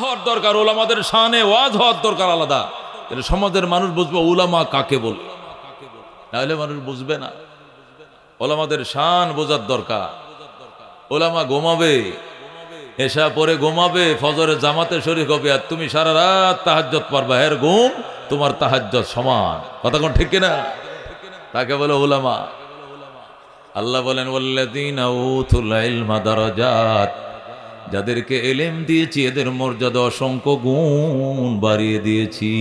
হওয়ার দরকার, উলামাদের শানে ওয়াজ হওয়ার দরকার আলাদা। তাহলে সমাজের মানুষ বুঝবে উলামা কাকে বলে, নাহলে মানুষ বুঝবে না। উলামাদের শান বোঝার দরকার। উলামা ঘুমাবে, এশা পরে ঘুমাবে, ফজরে জামাতে শরীক হবে, আর তুমি সারা রাত তাহাজ্জুদ পড়বা, এর ঘুম তোমার তাহাজ্জুদ সমান। কথা কোন ঠিক কিনা? তাকে বলে উলামা। আল্লাহ বলেন ওয়াল্লাযীনা উতুল ইলমা দারাজাত, যাদেরকে ইলম দিয়েছি এদের মর্যাদা অসংখ্য গুণ বাড়িয়ে দিয়েছি।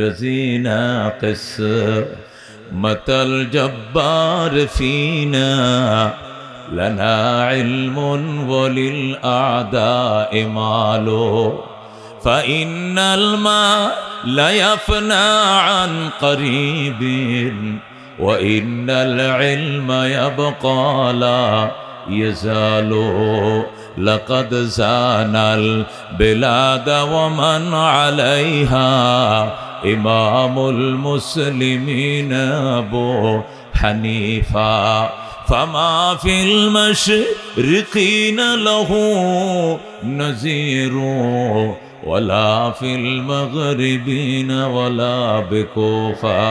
রাজিনা কিসমাতাল জব্বার ফিনা লানা ইলমুন ওয়ালিল আদায়ে মালু ফাইন্নাল মা লা ইয়াফনা আন করিবিন وَإِنَّ الْعِلْمَ يَبْقَى لَا يَزَالُ لَقَدْ زَانَ الْبِلَادَ وَمَنْ عَلَيْهَا إِمَامُ الْمُسْلِمِينَ أبو حنيفة فما في المشرقين له نظير ولا في المغربين ولا بكوفا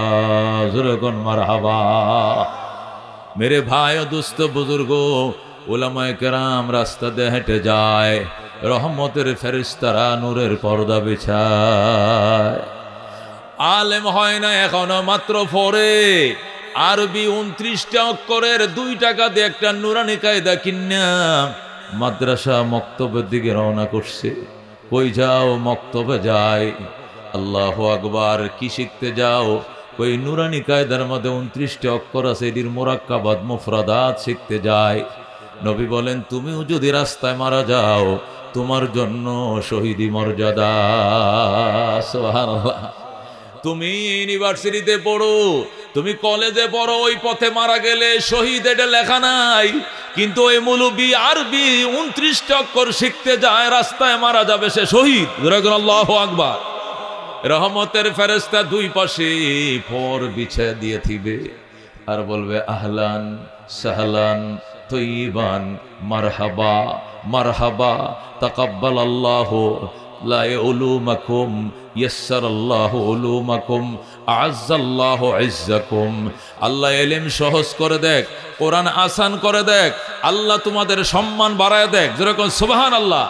زرقن مرحبا। मेरे भाई दोस्त बुजुर्गो, उलमाए केराम रास्ता दे हेঁটে যায়, রহমতের ফেরেশতারা নূরের পর্দা বিছায়। আলেম হয় না এখনো, মাত্র পড়ে। আরবি 29টা অক্ষরের 2 টাকা দিয়ে একটা নুরানি কায়দা কিনা মাদ্রাসা মক্তবের দিকে রওনা করছে। কই যাও? মক্তবে যায়। আল্লাহু আকবার। কি শিখতে যাও? কই নুরানি কায়দার মধ্যে 29টা অক্ষর আছে, এটির মুরাক্কাবাত মুফরাদাত শিখতে যায়। নবী বলেন তুমিও যদি রাস্তায় মারা যাও তোমার জন্য শহীদি মর্যাদা। সুবহানাল্লাহ। তুমি ইউনিভার্সিটিতে পড়ো, তুমি কলেজে পড়ো, ওই পথে মারা গেলে শহীদ এটা লেখা নাই, কিন্তু ওই মৌলবি আরবি 29টা অক্ষর শিখতে যায়, রাস্তায় মারা যাবে সে শহীদ। আল্লাহু আকবার। রহমতের ফেরেশতা 2 পাশে ফর বিছিয়ে দিয়ে থিবে আর বলবে আহলান সাহলান তৈবান মারহাবা মারহাবা তাকাব্বালাল্লাহু লা উলুমাকুম ইয়াসসারাল্লাহু উলুমাকুম আ'আজ্জাল্লাহু ইজ্জাকুম। আল্লাহ ইলম সহজ করে দেখ, কোরআন আসান করে দেখ, আল্লাহ তোমাদের সম্মান বাড়ায় দেখ। যেরকম সুবহানাল্লাহ।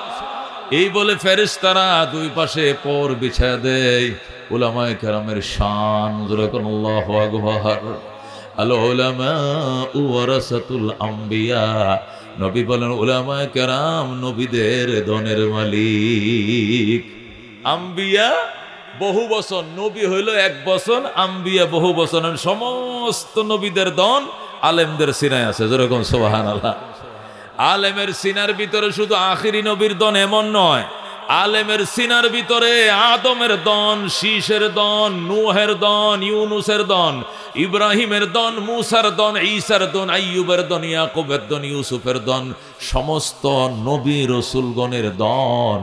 এই বলে ফেরেশতারা 2 পাশে পর বিছায় দেয়। উলামায়ে কেরামের শান, যেরকম আল্লাহু আকবার। আল উলামা ওয়ারাসাতুল আম্বিয়া। নবী বলেন উলামায়ে কেরাম নবীদের ধনের মালিক। আম্বিয়া বহু বছর, নবী হইল 1 বছর, আম্বিয়া বহু বছর। সমস্ত নবীদের ধন আলেমদের সিনায় আছে। যেরকম সুবহানাল্লাহ। আলেমের সিনার ভিতরে শুধু আখিরি নবীর দন এমন নয়, আলেমের সিনার ভিতরে আদমের দন, শীষের দন, নূহের দন, ইউনুসের দন, ইব্রাহিমের দন, মুসার দন, ঈসার দন, আইয়ুবের দন, ইয়াকুবের দন, ইউসুফের দন, সমস্ত নবী রসুলগণের দন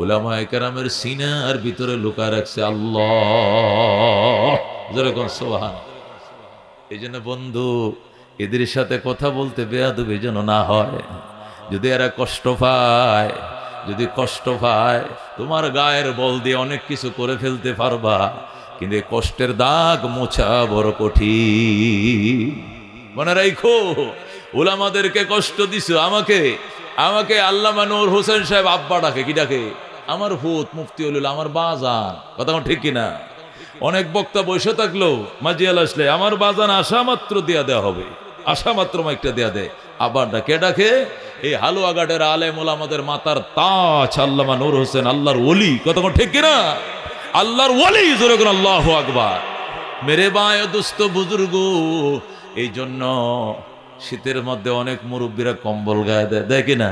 উলামায়ে কেরামের সিনার ভিতরে লুকায় রাখছে আল্লাহ। যেরকম সুবহান। এই জন্য বন্ধু, এদের সাথে কথা বলতে বেয়াদবি যেন না হয়। যদি এরা কষ্ট পায়, যদি কষ্ট পায়, তোমার গায়ের বল দিয়ে অনেক কিছু করে ফেলতে পারবা, কিন্তু এই কষ্টের দাগ মোছা বড় কঠিন। মনে রাখো, উলামাদেরকে কষ্ট দিছো, আমাকে আল্লামা নূর হোসেন সাহেব আব্বা ডাকে। কি ডাকে? আমার ভূত মুফতি হইল আমার বাজান। কথা ঠিক কিনা? অনেক বক্তা বসে থাকলো, মাজিয়াল আসলে আমার বাজান আসা মাত্র দিয়া দেওয়া হবে, আসা মাত্র মাইকটা দেয়া দেয়। আবার ডাকে ডাকে এই হালুয়াঘাটের আলেম ওলামাদের মাতার তাজ আল্লামা নূর হোসেন, আল্লাহর ওলি। কথা ঠিক কিনা? আল্লাহর ওলি। জোরে কোন আল্লাহু আকবার। মেরে ভাই দোস্ত বুজুর্গ, এই জন্য শীতের মধ্যে অনেক মুরব্বীরা কম্বল গায়ে দেয়, দেয় কিনা?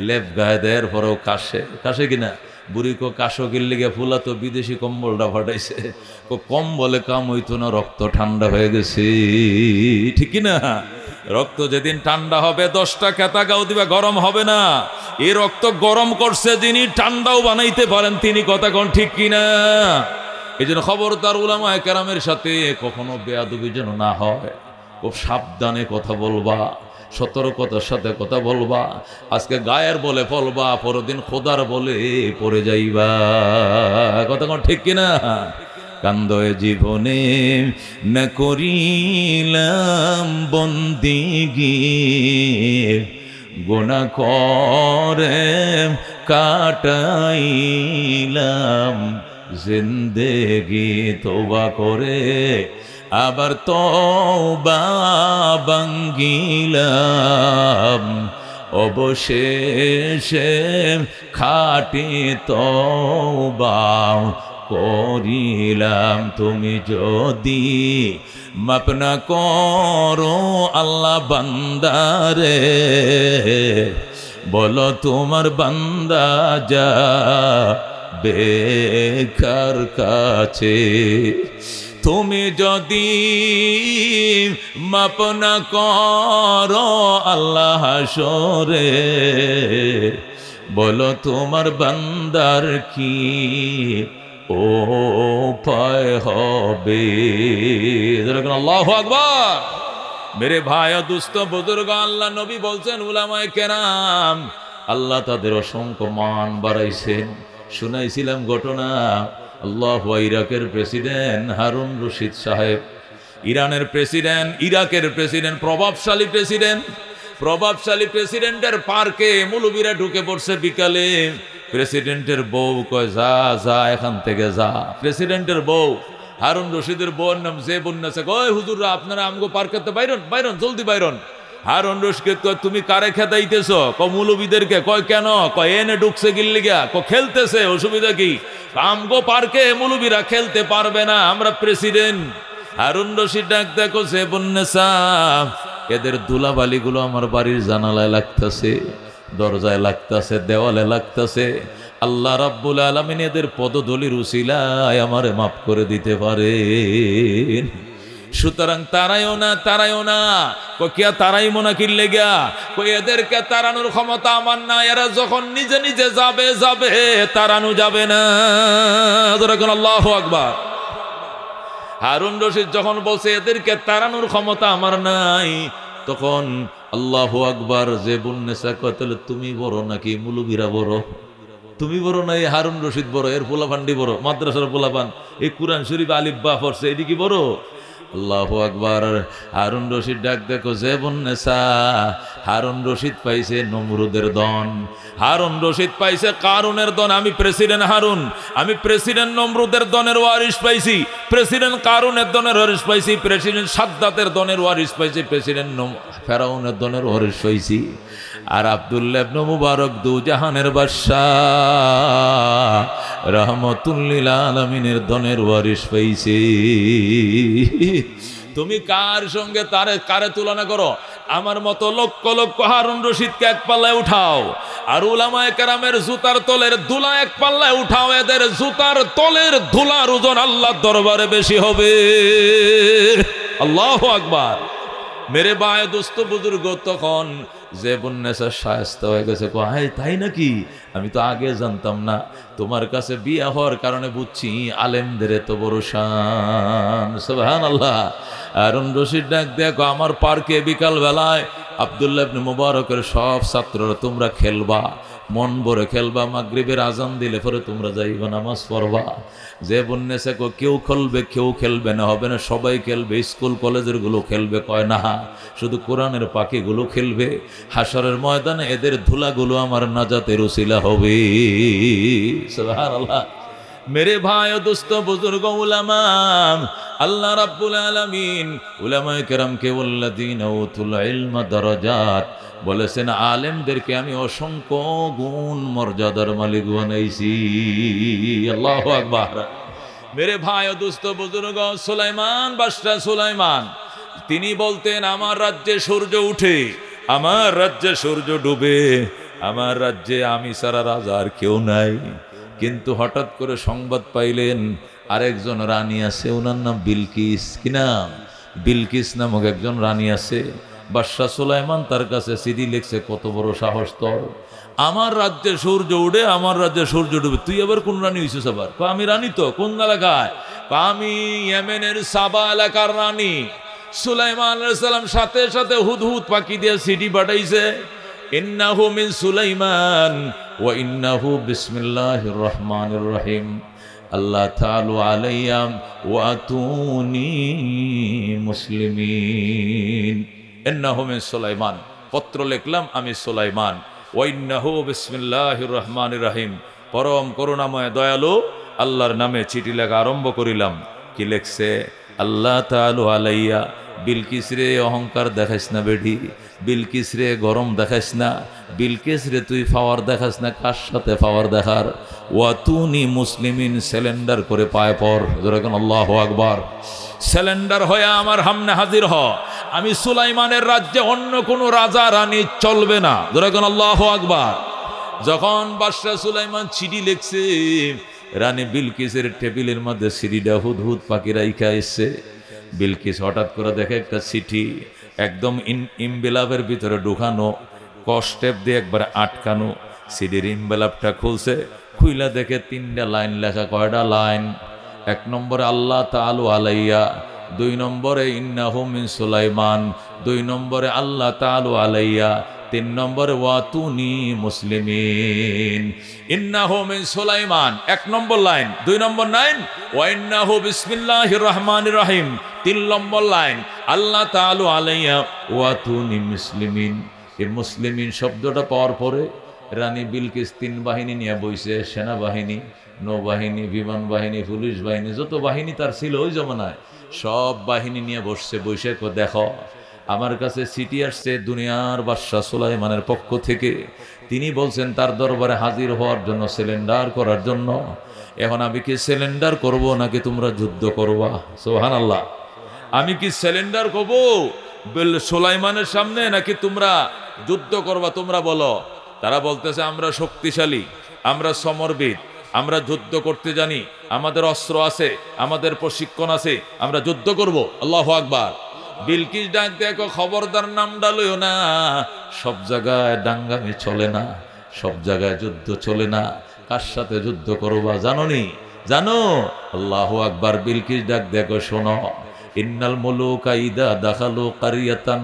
লেপ গায়ে দেয়, এরপরেও কাশে কিনা? বুড়ি কো কাশো গিল্লিগে ফুলা তো বিদেশি কম্বলটা ফাটাইছে, কম্বলে কাম হইতো না, রক্ত ঠান্ডা হয়ে গেছে। ঠিক কিনা? রক্ত যেদিন ঠান্ডা হবে 10টা খেতা গাও দিবা, গরম হবে না। এই রক্ত গরম করছে যিনি, ঠান্ডাও বানাইতে পারেন তিনি। কথা কোন ঠিক কিনা? এই জন্য খবরদার উলামায়ে কেরামের সাথে কখনো বেয়াদবি যেন না হয়। খুব সাবধানে কথা বলবা। সতর্কতার সাথে কথা বলবা। আজকে গায়ের বলে ফলবা, পরদিন খোদার বলে পড়ে যাইবা। কথা কোন ঠিক কিনা? কান্দয় জীবনে না করিলাম বন্দিগি, গুনাহ করে কাটাইলাম জিন্দেগি। তওবা করে আবার তওবা ভাঙ্গিলাম, অবশেষে খাঁটি তওবা করিলাম। তুমি যদি মাপ না করো আল্লাহ বান্দারে, বলো তোমার বান্দা যা বেকার কাছে। তুমি যদি মাপ না করো আল্লাহ হাসরে, বলো তোমার বান্দার কি ও পায় হবে। আল্লাহু আকবার। মেরে ভাই ও দুস্থ বুজুর্গ, আল্লাহ নবী বলছেন উলামায়ে কেরাম আল্লাহ তাদের অসংখ্য মান বাড়াইছেন। শুনাইছিলাম ঘটনা, আল্লাহ ইরাকের প্রেসিডেন্ট হারুন রশিদ সাহেব, ইরানের প্রেসিডেন্ট, ইরাকের প্রেসিডেন্ট, প্রভাবশালী প্রেসিডেন্টের পার্কে মৌলবীরা ঢুকে পড়ছে বিকালে। প্রেসিডেন্টের বউ কয় যা যা এখান থেকে যা। প্রেসিডেন্টের বউ, হারুন রশিদের বউর নাম জেবুন্নেসা, কয় হুজুররা আপনারা আমগো পার্কেতে বাইরন জলদি বাইরন। হারুন রশিদ কয় তুমি কারে খেদাইতেছ? ক মৌলবীদেরকে। কয় কেন? কয় এনে ঢুকছে গিল্লিগা, ক খেলতেছে, অসুবিধা কি? আমগো পার্কে মৌলবীরা খেলতে পারবে না, আমরা প্রেসিডেন্ট। হারুন রশিদ ডাক দেখো জেবুন্নেসা, এদের ধুলাবালিগুলো আমার বাড়ির জানালায় লাগতেছে, দরজায় লাগতেছে, দেওয়ালে লাগতেছে। আল্লাহ রাব্বুল আলামিন এদের পদধূলির উসিলায় আমারে মাফ করে দিতে পারে। সুতরাং তারাইও না। কিয়া তারাইমো না কিনলে গিয়া? এদেরকে তাড়ানোর ক্ষমতা আমার না। এরা যখন নিজে নিজে যাবে তাড়ানো যাবে না। আল্লাহু আকবার। হারুন রশিদ যখন বলছে এদেরকে তাড়ানোর ক্ষমতা আমার নাই, তখন আল্লাহু আকবার। জেবুন্নেসা কয় তাহলে তুমি বড় নাকি মুলুবিরা বড়? তুমি বড় না এই হারুন রশিদ বড়? এর পোলাপান্ডি বড়, মাদ্রাসার পোলাপান, এই কুরআন শরীফ আলিফ বা পড়ছে, এটি কি বড়? আল্লাহু আকবার। হারুন রশিদ ডাক দেখো জেবুন্নেসা, হারুন রশিদ পাইছে নমরুদের দন, হারুন রশিদ পাইছে কারুনের দন। আমি প্রেসিডেন্ট হারুন, আমি প্রেসিডেন্ট নমরুদের দনের ওয়ারিশ পাইছি, প্রেসিডেন্ট কারুনের দনের ওয়ারিশ পাইছি, প্রেসিডেন্ট সাদ্দাতের দনের ওয়ারিশ পাইছি, প্রেসিডেন্ট ফেরাউনের দনের ওয়ারিশ পাইছি। আর আব্দুল্লাহ ইবনে মুবারক দু জাহানের বাদশাহ রহমাতুল লিল আলামিনের দনের ওয়ারিশ পাইছে। তুমি কার সঙ্গে কারে তুলনা করো? আমার মতো লক্ষ লক্ষ হারুন রশিদকে এক পাল্লায় উঠাও, আর উলামায়ে কেরামের জুতার তলের ধুলা এক পাল্লায় উঠাও, এদের জুতার তলের ধুলার ওজন আল্লাহর দরবারে বেশি হবে। আল্লাহু আকবার। মেরে ভাই দোস্ত বুজুর্গ, তখন জেবুন্নেসা শায়েস্তা হয়ে গেছে। তাই নাকি? আমি তো আগে জানতাম না। তোমার কাছে বিয়ে হওয়ার কারণে বুঝছি আলেমদের এত বড় শান। সুবহানাল্লাহ। হারুন রশিদ ডাক দেখো, আমার পার্কে বিকাল বেলায় আব্দুল্লাহ ইবনে মুবারকের সব ছাত্ররা তোমরা খেলবা, মন ভরে খেলবা, মাগরিবের আজান দিলে পরে তোমরা যাইবা নামাজ পড়বা। জেবুন্নেসা কো কেউ খেলবে, কেউ খেলবে না, হবে না, সবাই খেলবে, স্কুল কলেজের গুলো খেলবে। কয় না, শুধু কোরআনের পাখিগুলো খেলবে। হাশরের ময়দানে এদের ধুলাগুলো আমার নাজাতের উসিলা হবে। সুবহানাল্লাহ। মেরে ভাই ও দোস্ত বুজুর্গ উলামা, আল্লাহ রাব্বুল আলামিন উলামায়ে কেরামকে ওয়াল্লাযীনা উতুল ইলমা দারাজাত বলেছেন, আলেমদেরকে আমি অসংখ্য গুণ মর্যাদার মালিক বানাইছি। আল্লাহু আকবার। মেরে ভাই ও দোস্ত বুজুর্গ, সুলাইমান বাদশা সুলাইমান তিনি বলতেন, আমার রাজ্যে সূর্য উঠে, আমার রাজ্যে সূর্য ডুবে, আমার রাজ্যে আমি সারা রাজা আর কেউ নাই। কিন্তু হঠাৎ করে সংবাদ পাইলেন আরেকজন রানী আছে, ওনার নাম বিলকিস। কি নাম? বিলকিস নামক একজন রানী আছে। বাদশা সুলাইমান তার কাছে চিঠি লিখছে, কত বড় সাহস তোর, আমার রাজ্যে সূর্য উঠে, আমার রাজ্যে সূর্য ডুবে, তুই আবার কোন রানী হইছিস? আবার আমি রানী তো। কোন এলাকায়? আমি ইয়েমেনের সাবা এলাকার রানী। সুলাইমান আলাইহিস সালাম সাথে সাথে হুদহুদ পাখি দিয়ে চিঠি পাঠাইছে, ইন্নাহু মিন সুলাইমান ওয়া ইন্নাহু বিসমিল্লাহির রহমানির রহিম, আল্লাহ তাআলা আলাইয়া ওয়া আতুনি মুসলিমিন। ইন্নাহু মিন সুলাইমান, পত্র লিখলাম আমি সুলাইমান, ওয়া ইন্নাহু বিসমিল্লাহির রহমানির রহিম, পরম করুণাময় দয়ালু আল্লাহর নামে চিঠি লেখা আরম্ভ করিলাম। কি লেখছে? আল্লাহ তাআলা আলাইয়া, বিলকিস রে অহংকার দেখাইস না বেডি, বিলকিস রে গরম দেখাইস না, বিলকিস রে তুই পাওয়ার দেখাস না, কার সাথে পাওয়ার দেখার? ওয়াতুনি মুসলিমিন, সিলিন্ডার করে পায় পর, যেরকম আল্লাহু আকবার, সিলিন্ডার হয়ে আমার সামনে হাজির হ। আমি সুলাইমানের রাজ্যে অন্য কোনো রাজা রানী চলবে না, যেরকম আল্লাহু আকবার। যখন বাদশা সুলাইমান চিঠি লিখছে, রানী বিলকিসের টেবিলের মধ্যে সিঁড়িটা হুদহুদ পাখি রাইখা এসছে। বিলকিস হঠাৎ করে দেখে একটা চিঠি একদম ইমবেলাপের ভিতরে ঢুকানো, কস্টেপ দিয়ে একবারে আটকানো। সিডির ইমবেলাপটা খুলছে, খুইলা দেখে 3টা লাইন লেখা। কয়টা লাইন? 1 নম্বরে আল্লাহ তাআলা আলাইয়া, 2 নম্বরে ইন্নাহু মিন সুলাইমান, 2 নম্বরে আল্লাহ তাআলা আলাইয়া, 3 নম্বরে ওয়াতুনি মুসলিমিন। ইন্নাহু মিন সুলাইমান 1 নম্বর লাইন, 2 নম্বর লাইন ওয়া ইন্নাহু বিসমিল্লাহির রহমানির রহিম, 3 নম্বর লাইন আল্লাহ তাআলা আলাইয়া ওয়াতুনি মুসলিমিন। এই মুসলিমিন শব্দটা পাওয়ার পরে রানী বিলকিস 3 বাহিনী নিয়ে বইছে, সেনাবাহিনী, নৌবাহিনী, বিমান বাহিনী, পুলিশ বাহিনী, যত বাহিনী তার ছিল ওই জমানায় সব বাহিনী নিয়ে বসছে। বসে দেখো আমার কাছে চিঠি আসছে দুনিয়ার বাদশা সুলাইমানের পক্ষ থেকে, তিনি বলছেন তার দরবারে হাজির হওয়ার জন্য, সিলিন্ডার করার জন্য। এখন আমি কি সিলিন্ডার করব নাকি তোমরা যুদ্ধ করবা? সুবহানাল্লাহ। আমি কি সিলিন্ডার করব সুলাইমানের সামনে নাকি তোমরা যুদ্ধ করবা? তোমরা বলো। তারা বলতেছে আমরা শক্তিশালী, আমরা সমরবিদ, আমরা যুদ্ধ করতে জানি, আমাদের অস্ত্র আছে, আমাদের প্রশিক্ষণ আছে, আমরা যুদ্ধ করব। আল্লাহু আকবার। বিলকিস ডাক দেখো, খবরদার নাম ডালইও না, সব জায়গায় দাঙ্গামি চলে না, সব জায়গায় যুদ্ধ চলে না। কার সাথে যুদ্ধ করবা জানোনি? জানো? আল্লাহু আকবার। বিলকিস ডাক দেখো, শোনো, ইন্নাল মুলুকা ইদা দাখালু কারিয়াতান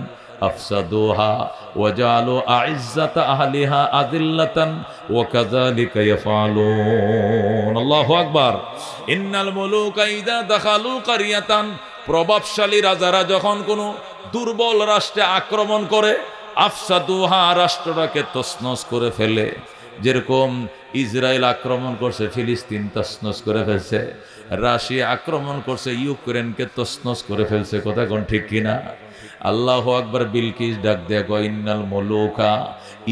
আফসাদুহা ওয়া জাআলু আইজ্জাতা আহলিহা আযিল্লাতান ওয়া কাযালিকা ইয়াফআলুন। আল্লাহু আকবার। ইন্নাল মুলুকা ইদা দাখালু কারিয়াতান, প্রভাবশালী রাজারা যখন কোনো দুর্বল রাষ্ট্রে আক্রমণ করে, আফসাদুহা, রাষ্ট্রটাকে তছনছ করে ফেলে। যেরকম ইসরায়েল আক্রমণ করছে, ফিলিস্তিন তছনছ করে ফেলছে, রাশিয়া আক্রমণ করছে, ইউক্রেনকে তছনছ করে ফেলছে। কথা কোন ঠিক কিনা? আল্লাহু আকবার। বিলকিস ডাক দেখো, ইন্নাল মুলুকা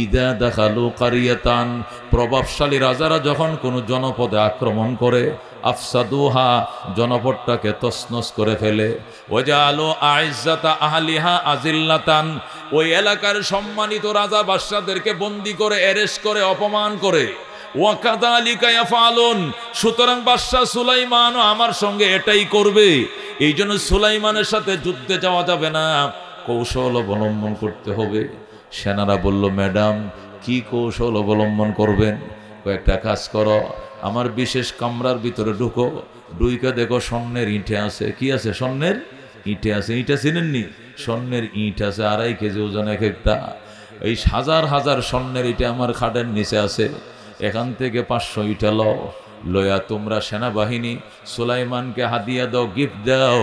ইদা দাখালু কারিয়াতান, প্রভাবশালী রাজারা যখন কোনো জনপদে আক্রমণ করে, আফসাদুহা, জনপদটাকে তছনছ করে ফেলে, ওয়াজালু আইজ্জাতা আহলিহা আযিল্লাতান, ওই এলাকার সম্মানিত রাজা বাদশাদেরকে বন্দী করে, অ্যারেস্ট করে, অপমান করে। ওয়া কাযালিকা ইয়াফআলুন, সুতরাং বাদশা সুলাইমানও আমার সঙ্গে এটাই করবে। এই জন্য সুলাইমানের সাথে যুদ্ধে যাওয়া যাবে না, কৌশল অবলম্বন করতে হবে। সেনারা বলল, ম্যাডাম কি কৌশল অবলম্বন করবেন? কয়েকটা কাজ করো, আমার বিশেষ কামরার ভিতরে ঢুকো, ঢুইকা দেখো স্বর্ণের ইঁটে আছে। কি আছে? স্বর্ণের ইঁটে আছে। ইঁটা চিনেননি? স্বর্ণের ইঁট আছে 2.5 কেজি ওজন এক একটা। এই হাজার হাজার স্বর্ণের ইঁটে আমার খাটের নিচে আছে। এখান থেকে 500 ইঁটা লও, লয়া তোমরা সেনাবাহিনী সুলাইমানকে হাদিয়া দাও, গিফট দাও।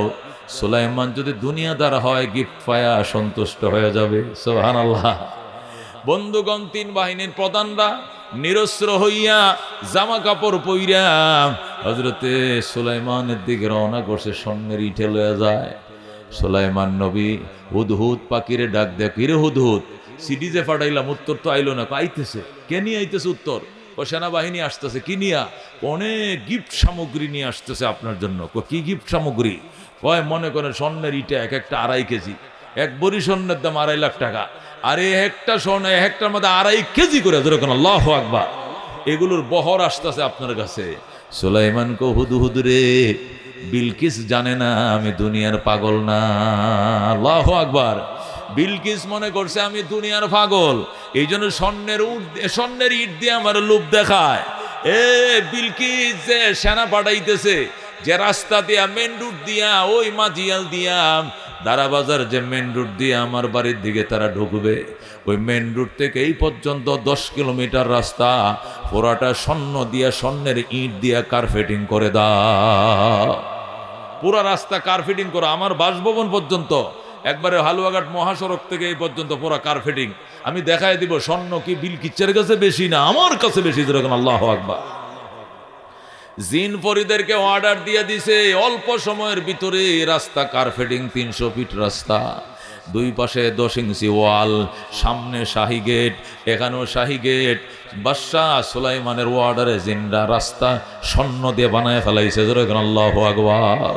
সুলাইমান যদি দুনিয়াদার হয়, গিফট পায়া সন্তুষ্ট হয়ে যাবে। সুবহানাল্লাহ। বন্ধুগণ, 3 বাহিনীর প্রধানরা নিরস্ত্র হইয়া, জামা কাপড় পইরা হযরতে সুলাইমানের দিকে রওনা করছে। স্বর্ণের ইঁটে লয়ে যায়। সুলাইমান নবী হুদহুদ পাখিরে ডাক দেয়, কিরে হুদহুদ, সিডি যে পাঠাইলাম উত্তর তো আইলো না। আইতেছে। কে নিয়ে আইতেছে উত্তর? ও সেনাবাহিনী আসতেছে। কি নিয়া? অনেক গিফট সামগ্রী নিয়ে আসতেছে আপনার জন্য। কি গিফট সামগ্রী? কয় মনে করেন স্বর্ণের ইটা এক একটা 2.5 কেজি, এক বড়ি স্বর্ণের দাম 2.5 লাখ টাকা। আর একটা স্বর্ণ একটার মধ্যে 2.5 কেজি করে। যেরকম আল্লাহু আকবার। এগুলোর বহর আসতেছে আপনার কাছে। সুলাইমান কো, হুদহুদ রে, বিলকিস জানে না আমি দুনিয়ার পাগল না। আল্লাহু আকবার। বিলকিস মনে করছে আমি দুনিয়ার পাগল, এই জন্য স্বর্ণের ইট দিয়ে আমার লোভ দেখায়। বিলকিস যে সেনা পাঠাইতেছে, যে রাস্তা দিয়া, মেন রুট দিয়া, ওই মাঝিয়াল দিয়া দারা বাজার যে মেন রুট দিয়ে আমার বাড়ির দিকে তারা ঢুকবে, ওই মেন রুট থেকে এই পর্যন্ত 10 কিলোমিটার রাস্তা পুরাটা স্বর্ণ দিয়া, স্বর্ণের ইট দিয়া কার্পেটিং করে দাও। পুরা রাস্তা কার্পেটিং করো, আমার বাসভবন পর্যন্ত, একবারে হালুয়াঘাট মহাসড়ক থেকে এই পর্যন্ত পুরা কার্পেটিং। আমি দেখাই দিব স্বর্ণ কি বিলকিসের কাছে বেশি না, আমার কাছে বেশি। যেরকম আল্লাহু আকবার। জিন পরীদেরকে অর্ডার দিয়ে দিছে অল্প সময়ের ভিতরে রাস্তা কার্পেটিং, 300 ফিট রাস্তা, দুই পাশে 10 ইঞ্চি ওয়াল, সামনে শাহী গেট, এখানেও শাহী গেট। বাদশাহ সুলাইমানের অর্ডারে জিনরা রাস্তা স্বর্ণ দিয়ে বানায় ফেলাইছে। যেরকম আল্লাহু আকবার।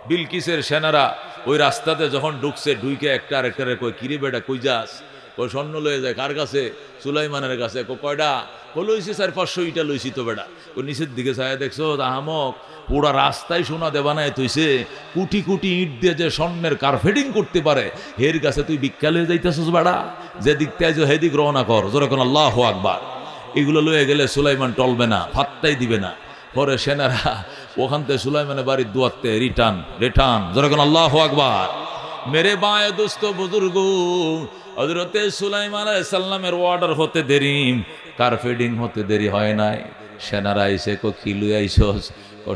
বিলকিসের সেনারা ওই রাস্তাতে যখন ঢুকছে, ঢুকে একটা আরেকটারে কই, কিরে বেটা কই যাস? ওই স্বর্ণ লয়ে যায় কার কাছে? সুলাইমানের কাছে। কয়টা? লইছি 400-500 ইটা লইছি তো বেটা। ও নিচের দিকে চায়, দেখছো আহমক, পুরা রাস্তায় সোনা দে বানায় তুইছে, কোটি কোটি ইট দিয়ে যে স্বর্ণের কার্পেটিং করতে পারে, এর কাছে তুই ভিক্ষা লয়ে যাইতেছিস বেটা? যে দিক থেকে হেদিক রওনা কর। যেরকম আল্লাহু আকবার। এগুলো লয়ে গেলে সুলাইমান টলবে না, ফাত্তাই দিবে না। পরে সেনারা ওখান থেকে সুলাইমানের বাড়ির দুয়ারতে রিটার্ন। যেরকম আল্লাহু আকবার। মেরে বায়ে দোস্ত বুজুর্গ, হযরতে সুলাইমান আলাইহিস সালামের অর্ডার হতে দেরি, কার্পেটিং হতে দেরি হয় নাই। সেনারা আইসে, কি লুই আইসস?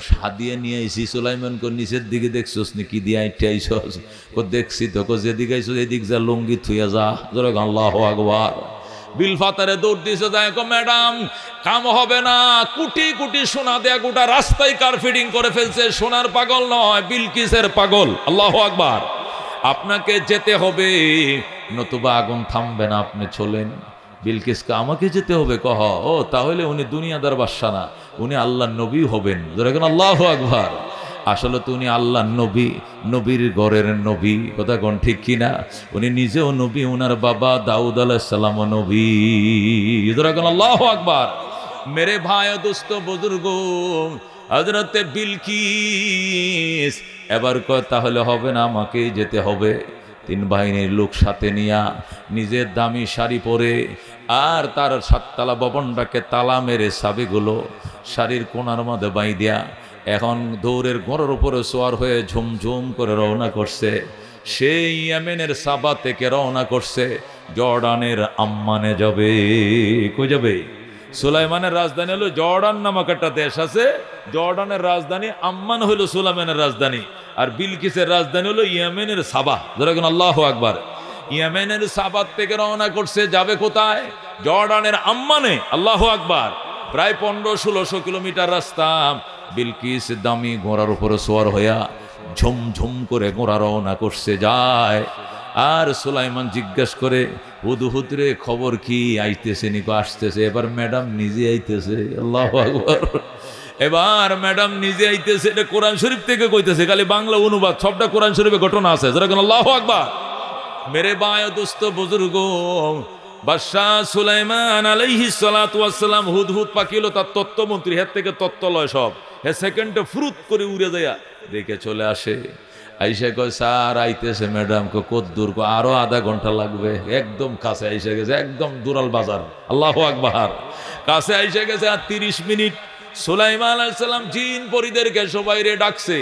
সাদিয়ে নিয়ে আইসি। সুলাইমান নিচের দিকে দেখছস নি? কি দিয়ে আইটে আইসস? দেখছি তো। যেদিকে আইসস এদিক যা, লুঙ্গি থুইয়া যা। যেরকম আল্লাহু আকবার। বিল ফাতারে দৌড় দিছে, যায় ম্যাডাম কাম হবে না, কোটি কোটি সোনা দেয়া গোটা রাস্তায় কার্পেটিং করে ফেলছে। সোনার পাগল নয়, বিলকিসের পাগল। আল্লাহু আকবার। আপনাকে যেতে হবে, নতুবা আগুন থামবে না, আপনি চলেন। বিলকিসকে আমাকে যেতে হবে? কহ, ও তাহলে উনি দুনিয়াদার বাদশা না, উনি আল্লাহর নবী হবেন। যেরকম আল্লাহু আকবার। আসলে তো উনি আল্লাহর নবী, নবীর ঘরের নবী। কথা কোন ঠিক কিনা? উনি নিজেও নবী, উনার বাবা দাউদ আলাইহিস সালাম নবী। যেরকম আল্লাহু আকবার। মেরে ভাই দোস্ত বুজুর্গ, হযরতে বিলকিস এবার কয় তাহলে হবে না, আমাকেই যেতে হবে। 3 বাহিনীর লোক সাথে নিয়া, নিজের দামি শাড়ি পরে, আর তার 7 তলা ভবনটাকে তালা মেরে চাবিগুলো শাড়ির কোণার মধ্যে বাইদিয়া, এখন দৌড়ের ঘোড়ার উপরে সোয়ার হয়ে ঝুমঝুম করে রওনা করছে। সেই ইয়েমেনের সাবা থেকে রওনা করছে, জর্ডানের আম্মানে যাবে। কই যাবে? সুলাইমানের রাজধানী হলো জর্ডান নামক একটা দেশ আছে, জর্ডানের রাজধানী আম্মান হলো সুলাইমানের রাজধানী, আর বিলকিসের রাজধানী হলো ইয়েমেনের সাবা। যেরকম আল্লাহু আকবার। ইয়েমেনের সাবা থেকে রওনা করছে, যাবে কোথায়? জর্ডানের আম্মানে। আল্লাহু আকবার। প্রায় 1500-1600 কিলোমিটার রাস্তা। বিলকিস দামি ঘোড়ার উপরে সোয়ার হইয়া ঝুমঝুম করে ঘোড়া রওনা করছে, যায়। আর সুলাইমান জিজ্ঞেস করে, হুদহুদ রে খবর কি? আইতেছে নিকো? আসতেছে। এবার ম্যাডাম নিজে আইতেছে। আল্লাহু আকবার। এবার ম্যাডাম নিজে আইতেছে। এটা কোরআন শরীফ থেকে কইতেছে, খালি বাংলা অনুবাদ, সবটা কোরআন শরীফে ঘটনা আছে। যেরকম আল্লাহু আকবার। মেরে বায় দোস্ত বুজুর্গ, বাদশাহ সুলাইমান আলাইহিস সালাতু ওয়াস সালাম হুদহুদ পাখি হলো তার তত্ত্বমন্ত্রী, হের থেকে তত্ত্ব লয় সব। হে সেকেন্ডে ফুরুত করে উড়ে যায়, দেখে চলে আসে। আইসা কয়, স্যার আইতেছে ম্যাডাম। কত দূর? আরো আধা ঘন্টা লাগবে। একদম কাছে আইসা গেছে, একদম দুরাল বাজার। আল্লাহু আকবার। কাছে আইসা গেছে আর 30 মিনিট। সুলাইমান আলাইহিস সালাম জিন পরীদেরকে সবাইরে ডাকছে,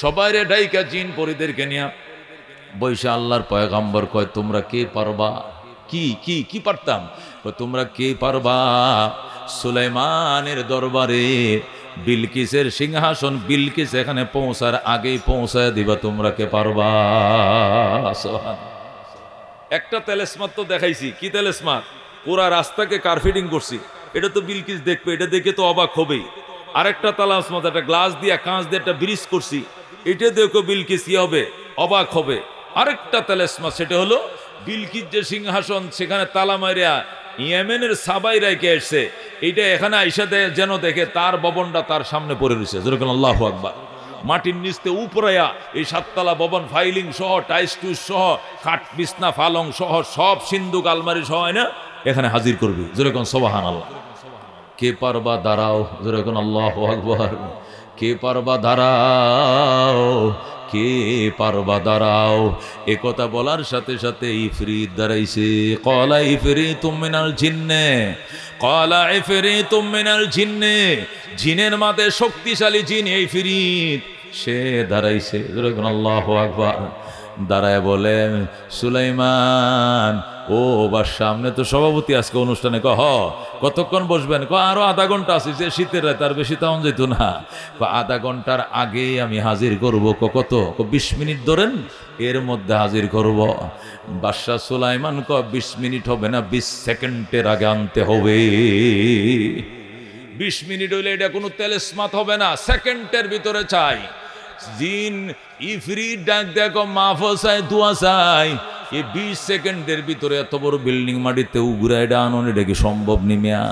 সবাইরে ডাইকা জিন পরীদেরকে নিয়া বৈশা আল্লাহর পয়গম্বর কয়, তোমরা কে পারবা? কি পারতাম? তোমরা কে পারবা সুলাইমানের দরবারে বিলকিসের সিংহাসন, বিলকিস এখানে পৌঁছার আগেই পৌঁছায় দিবা, তোমরা কে পারবা? একটা তেলেসমাত তো দেখাইছি। কি তেলেসমাত? পুরা রাস্তাকে কার্পেটিং করছি। এটা তো বিলকিস দেখবে, এটা দেখে তো অবাক হবেই। আরেকটা তালাসমাত, একটা গ্লাস দিয়া, কাঁচ দিয়ে একটা ব্রিজ করছি, এটা দেখো বিলকিস কি হবে? অবাক হবে। আরেকটা তেলেসমাত, সেটা হলো বিলকিস যে সিংহাসন, সেখানে তালা মারিয়া ইয়েমেনের সাবাই রাইকে এসছে, এইটা এখানে আইসা যেন দেখে তার ভবনটা তার সামনে পড়ে রয়েছে। যেরকম আল্লাহু আকবার। মাটির নিচতে উপরাইয়া এই 7 তলা ভবন, ফাইলিং সহ, টাইস টুস সহ, খাট বিছনা ফালং সহ, সব সিন্ধুক আলমারি সহ না এখানে হাজির করবি। যেরকম সুবহানাল্লাহ। কে পারবা দাঁড়াও? যেরকম আল্লাহু আকবার। কে পারবা দাঁড়াও? কে পারবা দাঁড়াও? এ কথা বলার সাথে সাথে ইফরিত দাঁড়াইছে। ক্বালা ইফরিতুম মিনাল জিন্নে, ক্বালা ইফরিতুম মিনাল জিন্নে। জিনের মাঝে শক্তিশালী জিন ইফরিত, সে দাঁড়াইছে, আল্লাহু আকবার। দাঁড়ায় বলেন, সুলাইমান ও বাদশা, সামনে তো সভাপতি আজকে অনুষ্ঠানে। কতক্ষণ বসবেন? আরো আধা ঘন্টা আছে, যে শীতের রাত আর বেশি তেমন যেত না। আধা ঘন্টার আগে আমি হাজির করব। কত? 20 মিনিট ধরেন, এর মধ্যে হাজির করব। বাদশা সুলাইমান 20 মিনিট হবে না, 20 সেকেন্ডের আগে আনতে হবে। 20 মিনিট হইলে এটা কোনো তেলেসমাত হবে না, সেকেন্ডের ভিতরে চাই। জিন ইফরিত ডাক দেখো, মাফ চাই, দোয়া চাই। এই 20 সেকেন্ডের ভিতরে এত বড় বিল্ডিং মাটিতে উগড়ায় ডানুন, এটা কি সম্ভব নিমিয়া?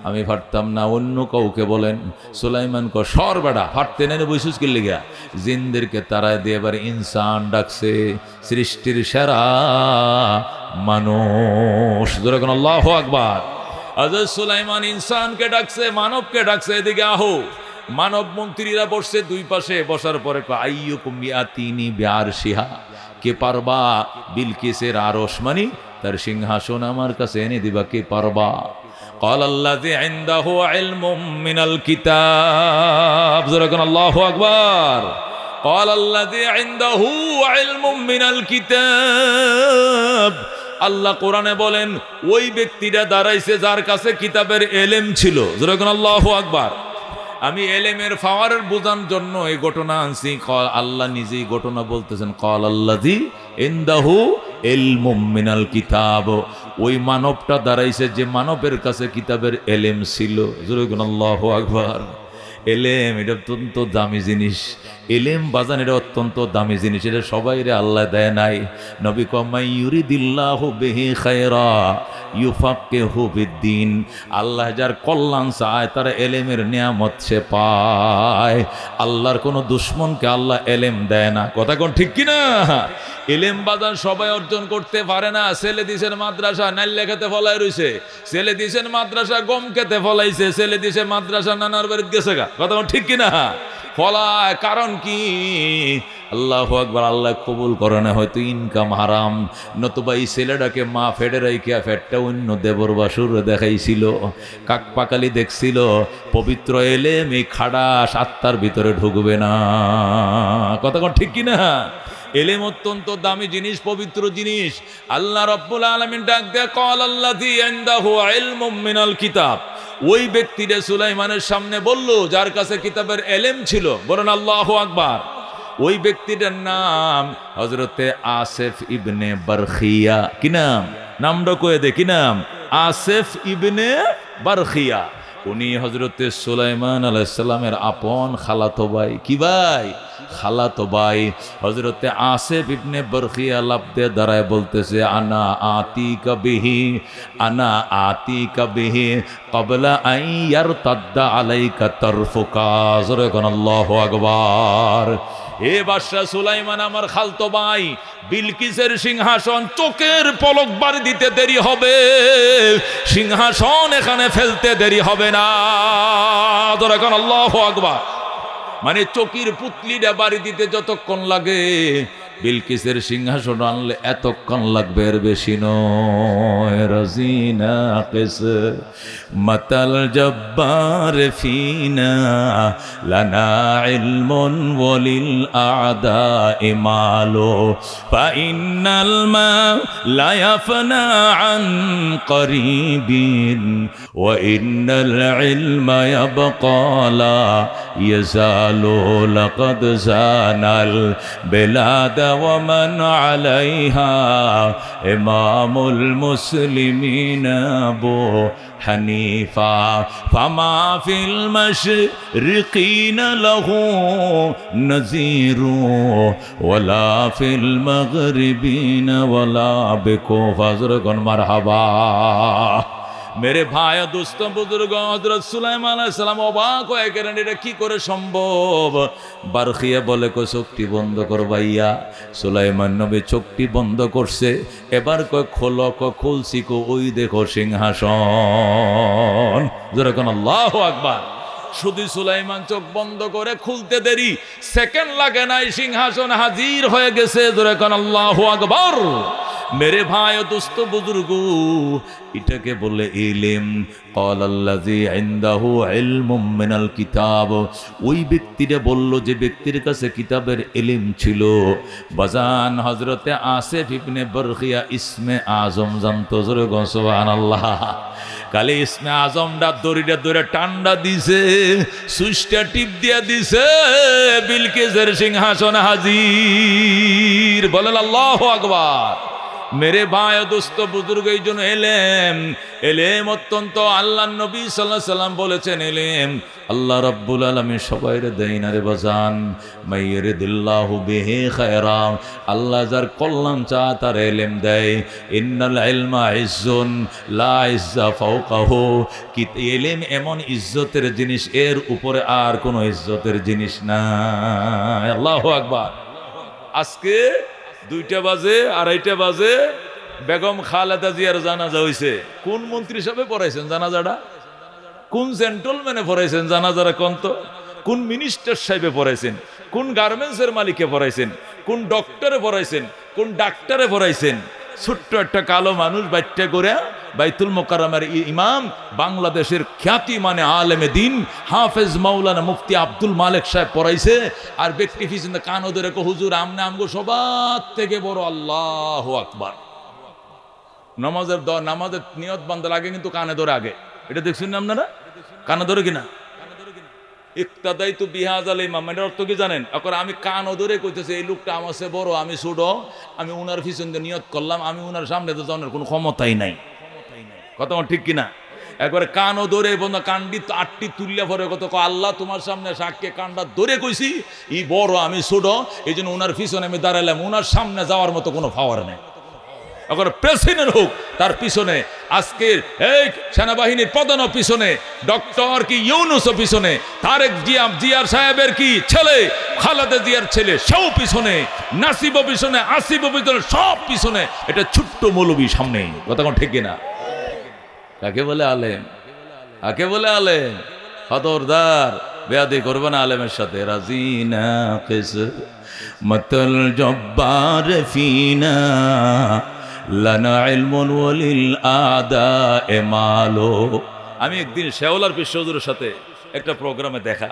আমি পারতাম না, অন্য কাউকে বলেন। সুলাইমান সর বেড়া, ফাটতে নেই বৈশুস কি লিগা? জিনদেরকে তারায় দিয়ে এবার ইনসান ডাকছে, সৃষ্টির সেরা মানুষ। যেরকম আল্লাহু আকবার। হযরত সুলাইমান ইনসানকে ডাকছে, মানবকে ডাকছে, এদিকে আহো। মানব মন্ত্রীরা বসছে দুই পাশে। বসার পরে আইয়ুকুম ইয়াতিনি বিআরশিহা, কে পারবা বিলকিসের আরশ মানি তার সিংহাসন আমার কাছে এনে দিবা, কে পারবা? قال الذي عنده علم من الكتاب، যেরকম আল্লাহু আকবার। قال الذي عنده علم من الكتاب, আল্লাহ কোরআনে বলেন ওই ব্যক্তিটা দাঁড়াইছে যার কাছে কিতাবের এলেম ছিল। যেরকম আল্লাহু আকবার। আমি এলেমের পাওয়ারের বোঝার জন্য এই ঘটনা আনছি। আল্লাহ নিজেই ঘটনা বলতেছেন, ক্বাল আল্লাযী ইনদাহু ইলমুম মিনাল কিতাব, ওই মানবটা দাঁড়াইছে যে মানবের কাছে কিতাবের এলেম ছিল। যেরকম আল্লাহু আকবার। এলেম এটা অত্যন্ত দামি জিনিস। এলেম বাজান এটা অত্যন্ত দামি জিনিস। এটা সবাই রে আল্লাহ দেয় নাই। নবী কমাই ইউরিদিল্লাহু বিহি খায়রা ইউফাক্কিহু ফিদ্দীন, আল্লাহ যার কল্যাণ চায় তার এলেমের নিয়ামত সে পায়। আল্লাহর কোনো দুশ্মনকে আল্লাহ এলেম দেয় না। কথা কোন ঠিক কিনা? এলেম বাজান সবাই অর্জন করতে পারে না। ছেলে দিছেন মাদ্রাসা, নাইলে খেতে ফলাই রইছে। ছেলে দিছেন মাদ্রাসা, গম খেতে ফলাইছে। ছেলে দিছে মাদ্রাসা, নানার বাড়িতে গেছে গা। কথা ঠিক কিনা? ফলায় কারণ কি? আল্লাহু আকবার। আল্লাহ কবুল করে না, হয়তো ইনকাম হারাম, নতুবা এই ছেলেটাকে মা ফেডে রাইখিয়া ফেটটা অন্য দেবর বাসুর দেখাইছিল, কাক পাকালি দেখছিল। পবিত্র এলেম এই খাড়াস আত্মার ভিতরে ঢুকবে না। কথা ঠিক কিনা? এলেম অত্যন্ত দামি জিনিস, পবিত্র জিনিস। আল্লাহ রাব্বুল আলামিন ডাক দেয়া, ক্বাল আল্লাযী ইনদাহু ইলমুম মিনাল কিতাব, ওই ব্যক্তিটা সুলাইমানের সামনে বলল যার কাছে কিতাবের এলেম ছিল। বলেন আল্লাহু আকবার। ওই ব্যক্তিটার নাম হযরতে আসেফ ইবনে বারখিয়া। কি নাম? নামটা কয়ে দে, কি নাম? আসেফ ইবনে বারখিয়া। উনি হযরতে সুলাইমান আলাইহিস সালামের আপন খালাতো ভাই। কি ভাই? খালাতো ভাই। হযরতে আসেফ ইবনে বারখিয়া লাফতে দাঁড়ায় বলতেছে, আনা আতিকা বিহি, আনা আতিকা বিহি ক্বাবলা আন ইয়ারতাদ্দা আলাইকা তারফুকা। যখন আল্লাহু আকবার। এ বাদশা সুলাইমান আমার খালতো ভাই, বিলকিসের সিংহাসন চোখের পলক বাড়ি দিতে দেরি হবে, সিংহাসন এখানে ফেলতে দেরি হবে না। যখন আল্লাহু আকবার। মানে চকির পুতলিটা বাড়ি দিতে যতক্ষণ লাগে, বিলকিসের সিংহাসন আনলে এতক্ষণ লাগবে, এর বেশি নয়। রাজিনা কিস মাতাল জব্বার ফিনা লানা ইলমুন ওয়ালিল আদা ইমালো ফা ইন্নাল মা লা ইয়াফনা আন করিবিন ওয়া ইন্নাল ইলমা ইয়াবকা লা ইয়াজালু লাকাদ জানাল বিলাদা ومن عليها إمام المسلمين أبو حنيفة فما في المشرقين له نذير ولا في المغربين ولا بكفر مرحبا। মেরে ভাই দোস্ত বুজুর্গ, হযরত সুলাইমান আলাইহিস সালাম অবাক হয়ে গেলেন, এটা কি করে সম্ভব? বারখিয়া বলে, চোখটি বন্ধ কর ভাইয়া। সুলাইমান নবী চোখটি বন্ধ করছে। এবার কয় খোলো, খুলছি, ওই দেখো সিংহাসন। যেরকম আল্লাহু আকবার। শুধু সুলাইমান চোখ বন্ধ করে খুলতে দেরি, সেকেন্ড লাগে নাই, সিংহাসন হাজির হয়ে গেছে। যেরকম আল্লাহু আকবার। মেরে ভাই ও দোস্ত বুজুর্গ, এটাকে বলে ইলম। ক্বালাল্লাযী ইনদাহু ইলমুম মিনাল কিতাব, ওই ব্যক্তিটা বলল যে ব্যক্তির কাছে কিতাবের ইলম ছিল। বাজান হযরতে আসিফ ইবনে বরখিয়া ইসমে আজম জানতো, জোরে গো সুবহানাল্লাহ। কালে ইসমে আজমটা দড়িটা ধরে টান্ডা দিছে, সুইচটা টিপ দিয়া দিছে, বিলকিসের সিংহাসন হাজির। বলেন আল্লাহু আকবার। মেরে ভাই ও দোস্ত বুজুর্গ, এই জন্য এলেম অত্যন্ত, আল্লাহ নবী সাল্লাল্লাহু আলাইহি সাল্লাম বলেছেন এলেম আল্লাহ রাব্বুল আলামিন সবাইরে দেয় না রে বাজান। মাইয়ারিদিল্লাহু বিহি খায়রা, আল্লাহ যার কল্যাণ চায় তার এলেম দেয়। ইন্নাল ইলমা ইজ্জুন লা ইজ্জা ফাওকাহু, কি এলেম এমন ইজ্জতের জিনিস, এর উপরে আর কোনো ইজ্জতের জিনিস নাই। আল্লাহু আকবার। আজকে 2টা বাজে 2:30 বাজে বেগম খালেদা জিয়ার জানাজা হইছে। কোন মন্ত্রী সাহেবে পড়াইছেন জানাজাটা? কোন জেন্টলম্যানে পড়াইছেন জানাজারা? কন্ত কোন মিনিস্টার সাহেবে পড়াইছেন? কোন গার্মেন্টসের মালিকে পড়াইছেন? কোন ডক্টরে পড়াইছেন? কোন ডাক্তারে পড়াইছেন? ছোট্ট একটা কালো মানুষ বাচ্চা করে বাইতুল মোকাররমের ইমাম, বাংলাদেশের খ্যাতি মানে আলেমে দিন হাফেজ মাওলানা মুফতি আব্দুল মালেক সাহেব পড়াইছে। আর ব্যক্তি পিছনে কানো ধরে হুজুর আমনে আমগো সবার থেকে বড় আল্লাহু আকবার। নামাজের নিয়ত বান্দার আগে কিন্তু কানে ধরে আগে, এটা দেখছেন না আপনারা? কানে ধরে কিনা? ইক্তাদাই তো বিহাজাল ইমাম, এটার অর্থ কি জানেন? এখন আমি কান ধরে কইতেছি এই লোকটা আমার চেয়ে বড়, আমি ছোট, আমি উনার পিছন দিয়ে নিয়ত করলাম, আমি উনার সামনে তো যাওয়ার কোনো ক্ষমতাই নাই। কথা ঠিক কিনা? একবারে কান ধরে বন্ধ, কান্ডি 8টি তুললে পরে কত আল্লাহ তোমার সামনে সাক্ষী কান্ডা ধরে কইছি ই বড় আমি ছোট, এই জন্য উনার পিছনে আমি দাঁড়ালাম, উনার সামনে যাওয়ার মতো কোনো পাওয়ার নেই। এখন প্রেসিডেন্ট হোক তার পিছনে, আজকের এই সেনাবাহিনীর প্রধান পিছনে, ডক্টর কি ইউনুস পিছনে, তারেক জিয়ার সাহেবের কি ছেলে খালেদা জিয়ার ছেলে সেও পিছনে, নাসিব পিছনে, আসিফ পিছনে, সব পিছনে। এটা ছোট্ট মৌলবী সামনে। কথা কোন ঠিক না? কাকে বলে আলেম? কাকে বলে আলেম? খবরদার বেয়াদি করবে না আলেমের সাথে। রাজিনা কিস মতল জব্বার ফিনা লানা ইলমুন ওয়ালিল আদায়ে মালো। আমি একদিন শেওলার বিশ্ব হুজুরের সাথে একটা প্রোগ্রামে দেখা,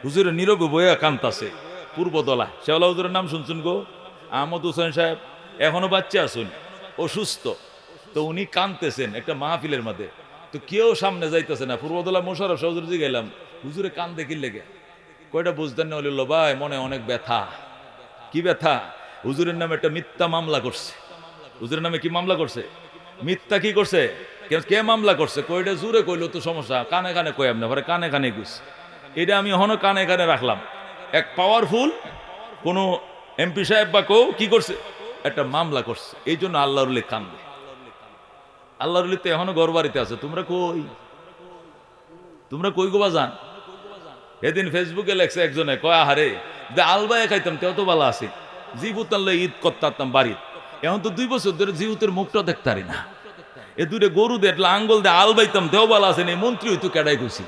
হুজুরের নীরবে বইয়া কান্তাছে পূর্বদলা। শেওলা হুজুরের নাম শুনছেন গো? আহমদ হোসেন সাহেব, এখনো বাচ্চা আসুন, অসুস্থ, তো উনি কানতেছেন একটা মাহফিলের মধ্যে, তো কেউ সামনে যাইতেছে না। পূর্বদলা মোশাররফ হুজুর জি গেলাম, হুজুরে কান দেখি লেগে কয়টা বুঝতেন না, বলিল ভাই মনে অনেক ব্যথা। কি ব্যথা? হুজুরের নামে একটা মিথ্যা মামলা করছে। হুজুরের নামে কি মামলা করছে? মিথ্যা কি করছে? কে মামলা করছে? কইটা জুড়ে কইলো তো সমস্যা, কানে কানে কই আপনি, পরে কানে কানে কইছে। এটা আমি এখনো কানে কানে রাখলাম। এক পাওয়ারফুল কোন এমপি সাহেব বা কেউ কি করছে? একটা মামলা করছে। এই জন্য আল্লাহর উল্লেখ কান্দে। আল্লাহর উল্লেখ তো এখনো ঘর বাড়িতে আছে। তোমরা কই গো বাজান? এদিন ফেসবুকে লেখছে একজনে, কয় আহারে যে আলবায়ে খাইতাম তেও তো ভালো আছে, জিবুত আনলে ঈদ করতাম বাড়ির, এখন তো 2 বছর ধরে জিবুতের মুখটা দেখতে পারি না। এ দূরে গরু দেখলে আঙ্গল দিয়ে আলবাইতাম তেও ভালো আছে, এই মন্ত্রী হইতো কেডাই খুশি।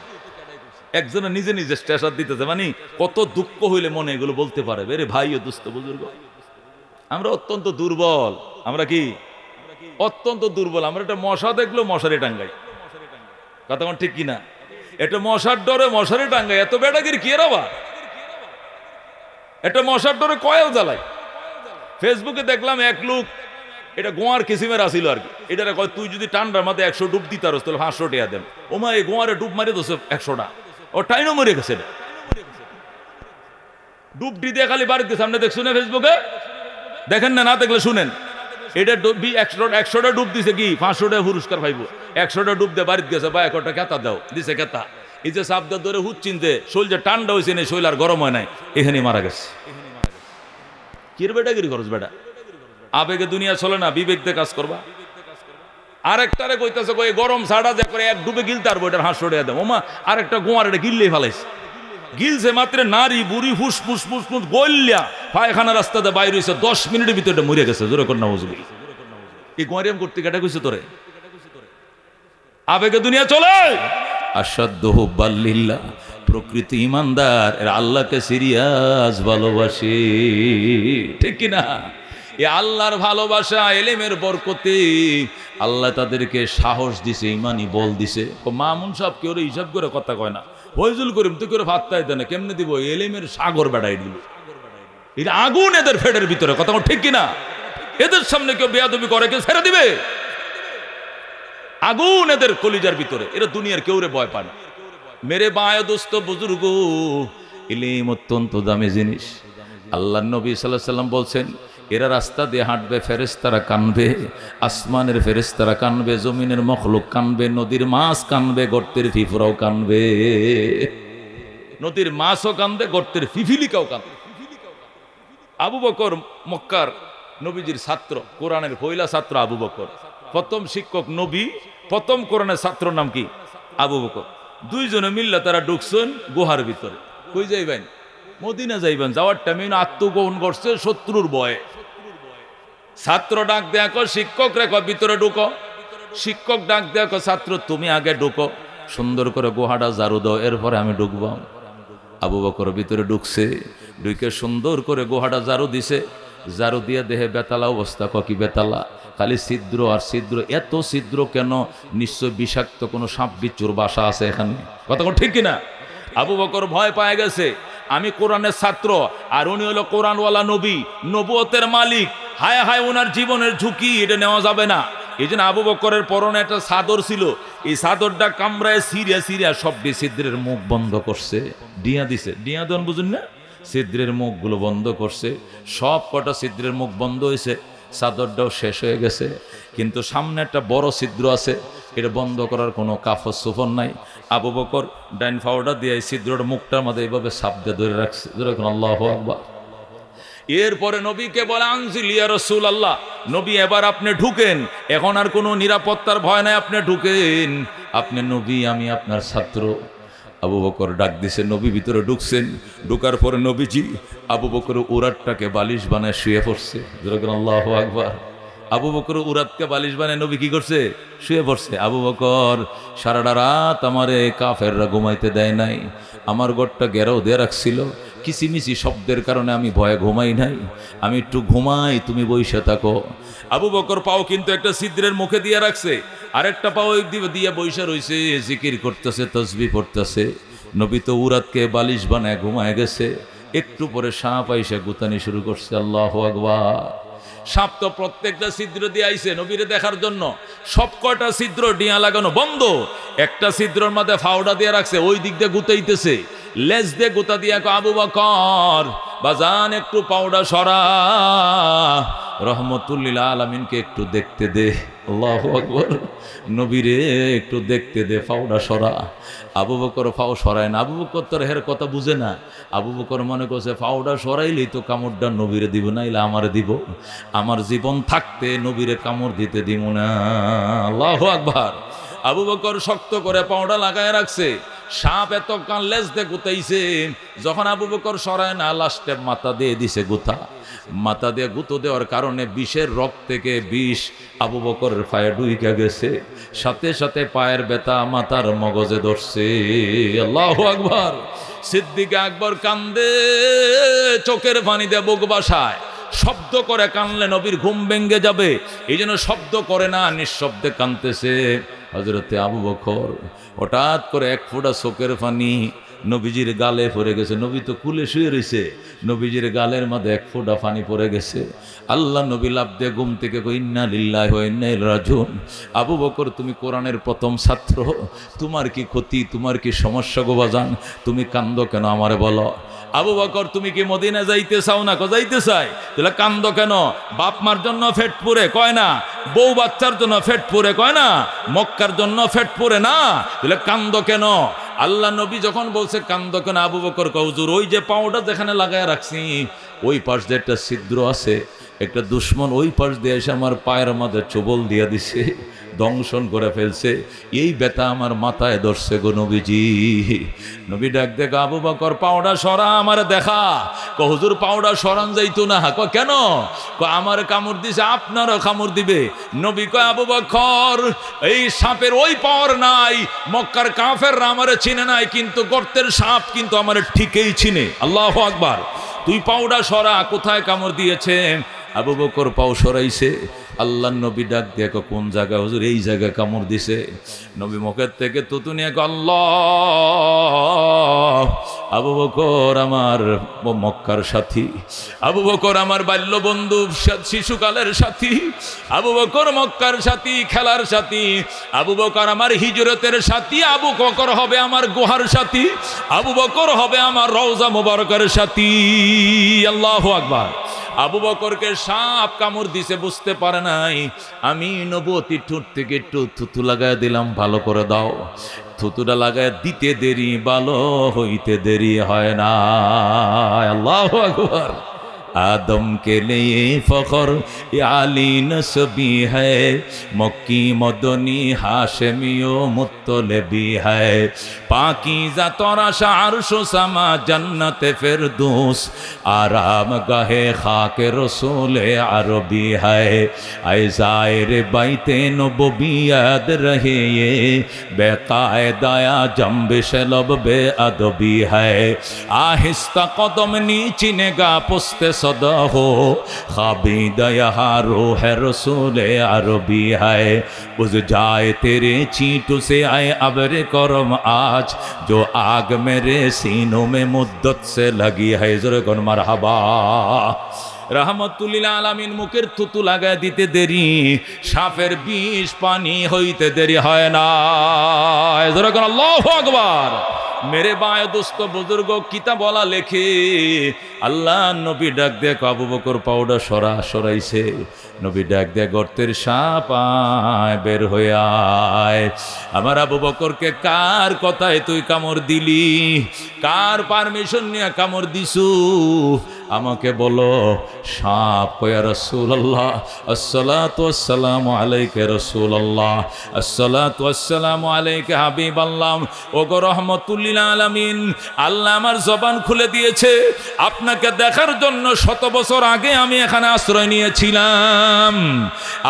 একজনে নিজে নিজে স্টেশন দিতেছে, মানে কত দুঃখ হইলে মনে এগুলো বলতে পারে। বেরে ভাই ও দুস্থ বুজুর্গ, আমরা অত্যন্ত দুর্বল। আমরা কি অত্যন্ত দুর্বল? আমরা একটা মশা দেখলো মশারি টাঙ্গাই। কথা ঠিক কিনা? এটা মশার ডরে মশারি টাঙ্গাই, এত বেটাগির কি এর আবার? একটা মশার ডরে কয়েল জ্বালাই। ফেসবুকে দেখলাম এক লোক, এটা গোয়ার কিসিমের আসিল আর কি, এটা কয় তুই যদি ঠান্ডার মাথায় 100 ডুব দিতারস তাহলে 500 টাকা দেন। ওমা এই গোয়ারে ডুব মারি দোষ 100টা, ও টাইনও মরে গেছে। ডুব দিয়ে খালি বাড়িতে সামনে দেখছো না ফেসবুকে? দেখেন না, না দেখলে শুনেন। এটা 100টা ডুব দিছে কি 500 টাকা পুরস্কার পাইব। 100টা ডুব দিয়ে বাড়িতে গেছে, বা 1টা কেতা দাও দিছে কেতা। এই যে সাবদা ধরে হুচ্ছিন যে শৈল যে ঠান্ডা হয়েছে না, শৈল আর গরম হয় নাই, এখানে মারা গেছে। কির বেটাগিরি খরচ বেটা? আবেগে দুনিয়া চলে না, বিবেক দিয়ে কাজ করবা। আরেকটারে কইতাছে কই গরম ছাড়া যা করে 1 ডুবে গিলতে পারবো, এটার 500 টাকা দাও। ওমা আরেকটা গোয়ার এটা গিললেই ফেলাইছে। গিলছে মাত্র নারী বুড়ি ফুসফুস ফুসফুস গল্লিয়া পায়খানা রাস্তাতে বাইরে হয়েছে, 10 মিনিটের ভিতরে মরে গেছে। জোরে কর না বুঝলি? এই গোয়ারিয়াম করতে কেটে কইছে তোরে? আবেগে দুনিয়া চলে। আসাদ্দ হুব্বাল্লিল্লাহ, প্রকৃতি ইমানদার, এর আল্লাহকে সিরিয়াস ভালোবাসে। ঠিক কিনা? এ আল্লাহর ভালোবাসা, এলেমের বরকতে আল্লাহ তাদেরকে সাহস দিছে, ইমানি বল দিছে। মামুন সাহেব কেউ হিসাব করে কথা কয় না, ফয়জুল করিম তুই করে ভাত তাই দেয় না, কেমনে দিব? এলেমের সাগর বেড়াই দিল, এটা আগুন এদের ফেডের ভিতরে, কথা ঠিক কিনা? এদের সামনে কেউ বেয়াদবি করে, কেউ ছেড়ে দিবে? আগুন এদের কলিজার ভিতরে, এরা দুনিয়ার কেউ রে ভয় পায় না। মেরে বায় দোস্ত বুজুর্গ, ইলম অত্যন্ত দামি জিনিস। আল্লাহ নবী সাল্লাল্লাহু আলাইহি ওয়াসাল্লাম বলছেন, এরা রাস্তা দিয়ে হাঁটবে, ফেরেশতারা কানবে, আসমানের ফেরেশতারা কানবে, জমিনের মখলুক কানবে, নদীর মাছ কানবে, গর্তের ফিফরাও কানবে। নদীর মাছও কানবে, গর্তের ফিফিলিকাও কানবে। আবু বকর মক্কার নবীজির ছাত্র, কোরআনের পয়লা ছাত্র আবু বকর, প্রথম শিক্ষক নবী, প্রথম কোরআনের ছাত্র নাম কি? আবু বকর। দুইজনে মিল্লা তারা ঢুকছেন গুহার ভিতরে। কই যাইবেন? মদিনা যাইবেন। যাওয়ার টাইমে আত্মগোপন করছে শত্রুর ভয়ে। ছাত্র ডাক দেখো, শিক্ষক রেখো ভিতরে ঢুকো। শিক্ষক ডাক দেখো, ছাত্র তুমি আগে ঢুকো, সুন্দর করে গুহাটা ঝাড়ু দাও, এরপরে আমি ঢুকবো। আবু বকর ভিতরে ঢুকছে, ঢুকে সুন্দর করে গুহাটা ঝাড়ু দিছে। ঝাড়ু দিয়ে দেহে বেতালা অবস্থা। কি বেতালা? খালি ছিদ্র আর ছিদ্র। এত ছিদ্র কেন? নিশ্চয় বিষাক্ত কোনো সাপ বিচ্ছুর বাসা আছে এখানে, কথা ঠিক কিনা? আবু বকর ভয় পায় গেছে, আমি কোরআনের ছাত্র আর উনি হলো কোরআনওয়ালা নবী, নবুয়তের মালিক। হায় হায়, ওনার জীবনের ঝুঁকি, এটা নেওয়া যাবে না। এই জন্য আবু বকরের পরনে একটা চাদর ছিল, এই চাদরটা কামড়ায় সিরিয়া সিরিয়া সব ছিদ্রের মুখ বন্ধ করছে, ডিয়া দিছে। ডিয়া দেন বুঝুন না? ছিদ্রের মুখগুলো বন্ধ করছে, সব কটা ছিদ্রের মুখ বন্ধ হয়েছে, চাদরটাও শেষ হয়ে গেছে। কিন্তু সামনে একটা বড় ছিদ্র আছে, এটা বন্ধ করার কোনো কাফর সুফর নাই। আবু বকর ডাইন ফাওয়াটা দিয়ে ছিদ্রর মুখটার মধ্যে এইভাবে সাপ দিয়ে ধরে রাখছে। আল্লাহু আকবার। এরপরে নবীকে বলে, আনজিল ইয়া রাসূলুল্লাহ, নবী এবার আপনি ঢুকেন, এখন আর কোনো নিরাপত্তার ভয় নাই, আপনি ঢুকেন, আপনি নবী, আমি আপনার ছাত্র। আবু বকর ডাক দিছে, নবী ভিতরে ঢুকছেন। ঢুকার পরে নবীজি আবু বকর উরাতটাকে বালিশ বানায় শুয়ে পড়ছে। আল্লাহু আকবার। আবু বকর উরাতকে বালিশ বানায় নবী কি করছে? শুয়ে পড়ছে। আবু বকর, সারাটা রাত আমারে কাফেররা ঘুমাইতে দেয় নাই, আমার ঘরটা ঘেরাও দিয়ে রাখছিল, কিচিমিচি শব্দের কারণে আমি ভয়ে ঘুমাই নাই, আমি একটু ঘুমাই, তুমি বইসা থাকো। আবু বকর পাও কিন্তু একটা ছিদ্রের মুখে দিয়ে রাখছে, আরেকটা পাও দিয়ে বইসা রইছে, জিকির করতেছে, তসবিহ পড়তেছে। নবী তো উরাতকে বালিশ বানায় ঘুমায় গেছে। একটু পরে সাপ আইসা গুতানি শুরু করছে। আল্লাহু আকবার। সাপ তো প্রত্যেকটা ছিদ্র দিয়ে আইছে নবীরে দেখার জন্য, সব কয়টা ছিদ্র ডিয়া লাগানো বন্ধ। একটা ছিদ্রের মধ্যে ফাওড়া দিয়ে রাখছে, ওই দিক দিয়ে গুতাইতেছে, লেজ দিয়ে গুতা দিয়া, আবু বকর বাজান একটু পাউডার সরা, রহমতুল্লিল আলামিনকে একটু দেখতে দে। আল্লাহু আকবার। নবীরে একটু দেখতে দে, পাউডার সরা। আবু বকর ফাও সরায় না। আবু বকর তোর হের কথা বুঝে না। আবু বকর মনে করছে পাউডার সরাইলেই তো কামড়টা নবীরে দিব, নাইলে আমারে দিব, আমার জীবন থাকতে নবীরে কামড় দিতে দিব না। আল্লাহু আকবার। আবু বকর শক্ত করে পাউডা লাগায় রাখছে, সাপ এত কান লেজ দিয়ে গুতাইছে, যখন আবু বকর সরায় না, লাস্টে মাথা দিয়ে দিছে গুতা। মাথা দিয়ে গুঁতো দেওয়ার কারণে বিষের রক্ত থেকে বিষ আবু বকরের পায়ে ঢুইকা গেছে, সাথে সাথে পায়ের ব্যথা মাথার মগজে ধরছে। আল্লাহু আকবার। সিদ্দিক আকবর কান্দে, চোখের পানি দিয়ে বুক বাসায়, শব্দ করে কানলে নবীর ঘুম ভেঙে যাবে, এই জন্য শব্দ করে না, নিঃশব্দে কানতেছে। হযরতে আবু বকর হঠাৎ করে এক ফোঁটা চোখের পানি নবীজির গালে পড়ে গেছে। নবী তো কুলে শুয়ে রয়েছে, নবীজির গালের মধ্যে এক ফোঁটা পানি পড়ে গেছে। আল্লাহ নবী লাফ দিয়ে ঘুম থেকে কই, ইন্না লিল্লাহি ওয়া ইন্না ইলাইহি রাজিউন। আবু বকর, তুমি কোরআনের প্রথম ছাত্র, তোমার কি ক্ষতি, তোমার কি সমস্যা গো বাজান, তুমি কান্দো কেন আমারে বলো। আবু বকর, তুমি কি মদিনা যাইতে চাও না? যাইতে চাই। তাহলে কান্দো কেন? বাপ মার জন্য ফেট পুরে কয় না, বউ বাচ্চার জন্য ফেট পুরে কয় না, মক্কার জন্য ফেট পুরে না, তাহলে কান্দো কেন? আল্লাহ নবী যখন বলছে কান্দো কেন, আবু বকর কয়, হুজুর ওই যে পাউডার যেখানে লাগায় রাখছি, ওই পাশ দিয়ে একটা ছিদ্র আছে, একটা দুশ্মন ওই পাশ দিয়ে এসে আমার পায়ের মধ্যে চোবল দিয়ে দিছে, দংশন করে ফেলছে, এই ব্যথা আমার মাথায় ধরছে গো নবীজি। নবী ডাক দেখ, আবু বকর পাউডার সরা, আমার দেখা। হুজুর পাউডার সরান যাইতো না। কেন? আমার কামড় দিছে, আপনারও কামড় দিবে। নবী কয়, আবু বকর এই সাপের ওই পাওয়ার নাই, মক্কার কাফেররা আমারে চিনে নাই, কিন্তু গর্তের সাপ কিন্তু আমারে ঠিকই চিনে। আল্লাহু আকবার। তুই পাউডার সরা, কোথায় কামড় দিয়েছে? আবু বকর পাও সরাইছে, আল্লাহ নবী ডাক দিয়ে কোন জায়গায় হুজুর? এই জায়গায় কামড় দিছে। নবী মুখের থেকে তুতু নিয়ে আল্লাহ, আবু বকর আমার মক্কার সাথী, আবু বকর আমার বাল্য বন্ধু, শিশুকালের সাথী, আবু বকর মক্কার সাথী, খেলার সাথী, আবু বকর আমার হিজরতের সাথী, আবু বকর হবে আমার গুহার সাথী, আবু বকর হবে আমার রওজা মুবারকের সাথী। আল্লাহু আকবার। আবু বকরকে সাপ কামড় দিছে, বুঝতে পারে নাই। আমি নবুয়তি ঠোঁট থেকে একটু থুতু লাগায় দিলাম, ভালো করে দাও। থুতুটা লাগায় দিতে দেরি, ভালো হইতে দেরি হয় না। আল্লাহু আকবার। आदम के लिए फ़ख्र ये आली नस्बी है, मक्की मदनी हाशमियो मुत्तलबी है, पाकीज़ा तोराशा अर्श समा जन्नत फिरदौस, आराम गाहे खाक रसूल अरबी है, ऐ ज़ाहिर बैते नबुव्वत रहे ये बेकायदाया जंबिश लब बेअदबी है, आहिस्ता कदम नीचिनेगा पुस्ते सदा हो, खाबिदा यहाँ रूह रसूल अरबी है, उस जाए तेरे चींटू से आए अबर करम आज, जो आग मेरे सीनों में मुद्दत से लगी है। ज़रा मरहबा। रहमतुल्लिल आलामीन मुखेर थुतु लागाय दिते देरी, साफेर बिष पानी हইতে देरी হয় না। ज़रा আল্লাহু আকবার। मेरे बाय दोस्त बुजुर्ग किता बोला लेखे, अल्लाह नबी डाक दे आबू बकर पाउडा सरा सराइছে, नबी डाक दे गर्तेर साप आय बेर हয়ে आय। আমার আবু বকরকে কার কথায় তুই কামড় দিলি? কার পারমিশন নিয়ে কামড় দিছু? আমাকে বলো। সাপ কয়া রাসূলুল্লাহ, আসসালাতু ওয়াসসালামু আলাইকা রাসূলুল্লাহ, আসসালাতু ওয়াসসালামু আলাইকা হাবিবাল্লাহ। ওগো রহমাতুল্লিল আলামিন, আল্লাহ আমার জবান খুলে দিয়েছে, আপনাকে দেখার জন্য 100 বছর আগে আমি এখানে আশ্রয় নিয়েছিলাম।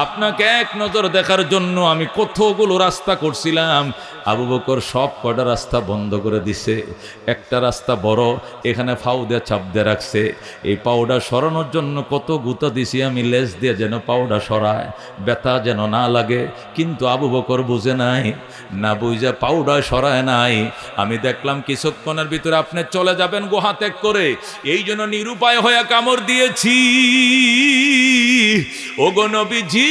আপনাকে এক নজর দেখার জন্য আমি কতগুলো রাস্তা করছিলাম। আবু বকর সব কটা রাস্তা বন্ধ করে দিছে, একটা রাস্তা বড়, এখানে ফাউ দিয়ে চাপ দিয়ে রাখছে। এই পাউডা সরানোর জন্য কত গুতা দিছি আমি লেজ দিয়ে, যেন পাউডা সরায়, ব্যথা যেন না লাগে। কিন্তু আবু বকর বুঝে নাই, না বুঝে পাউডা সরায় নাই। আমি দেখলাম কিছুক্ষণের ভিতরে আপনি চলে যাবেন গুহা ত্যাগ করে, এই জন্য নিরুপায় হয়ে কামড় দিয়েছি। ওগো নবীজি,